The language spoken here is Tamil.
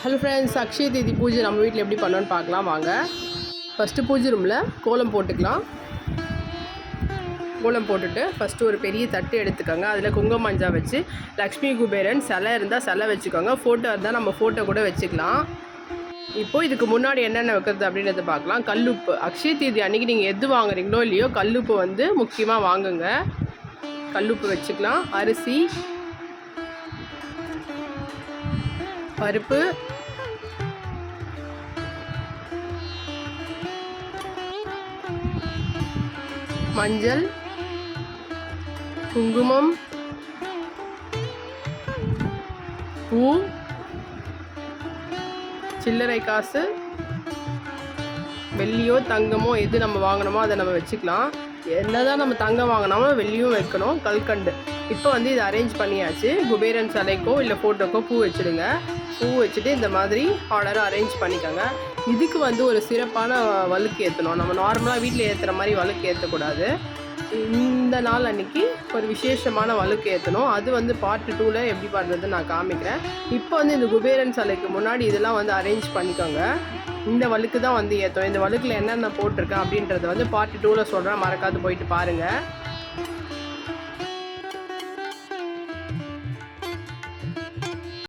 ஹலோ ஃப்ரெண்ட்ஸ், அக்ஷய தீதி பூஜை நம்ம வீட்டில் எப்படி பண்ணோன்னு பார்க்கலாம் வாங்க. ஃபஸ்ட்டு பூஜை ரூமில் கோலம் போட்டுக்கலாம். கோலம் போட்டுட்டு ஃபஸ்ட்டு ஒரு பெரிய தட்டு எடுத்துக்கோங்க. அதில் குங்கும மஞ்சள் வச்சு லக்ஷ்மி குபேரன் சிலை இருந்தால் சிலை வச்சுக்கோங்க. ஃபோட்டோ இருந்தால் நம்ம ஃபோட்டோ கூட வச்சுக்கலாம். இப்போது இதுக்கு முன்னாடி என்னென்ன வைக்கிறது அப்படின்றத பார்க்கலாம். கல்லுப்பு அக்ஷய தீதி அன்றைக்கி நீங்கள் எது வாங்குறீங்களோ இல்லையோ கல்லுப்பு வந்து முக்கியமாக வாங்குங்க. கல்லுப்பு வச்சுக்கலாம். அரிசி, பருப்பு, மஞ்சள், குங்குமம், பூ, சில்லறை காசு, வெள்ளியோ தங்கமோ எது நம்ம வாங்கினோமோ அதை நம்ம வச்சுக்கலாம். என்னதான் நம்ம தங்கம் வாங்கினாலும் வெள்ளியும் வைக்கணும். கல்கண்டு இப்போ வந்து இதை அரேஞ்ச் பண்ணியாச்சு. குபேரன் சிலைக்கோ இல்லை ஃபோட்டோக்கோ பூ வச்சுடுங்க. பூ வச்சுட்டு இந்த மாதிரி ஆர்டராக அரேஞ்ச் பண்ணிக்கோங்க. இதுக்கு வந்து ஒரு சிறப்பான வழுக்கு ஏற்றணும். நம்ம நார்மலாக வீட்டில் ஏற்றுற மாதிரி வழுக்கு ஏற்றக்கூடாது. இந்த நாள் அன்றைக்கி ஒரு விசேஷமான வழுக்கு ஏற்றணும். அது வந்து பார்ட் 2ல் எப்படி பண்ணுறதுன்னு நான் காமிக்கிறேன். இப்போ வந்து இந்த குபேரன் சிலைக்கு முன்னாடி இதெல்லாம் வந்து அரேஞ்ச் பண்ணிக்கோங்க. இந்த வழுக்கு தான் வந்து ஏற்றணும். இந்த வழுக்கில் என்னென்ன போட்டிருக்கேன் அப்படின்றத வந்து பார்ட் 2ல் சொல்கிறேன். மறக்காது போயிட்டு பாருங்கள்.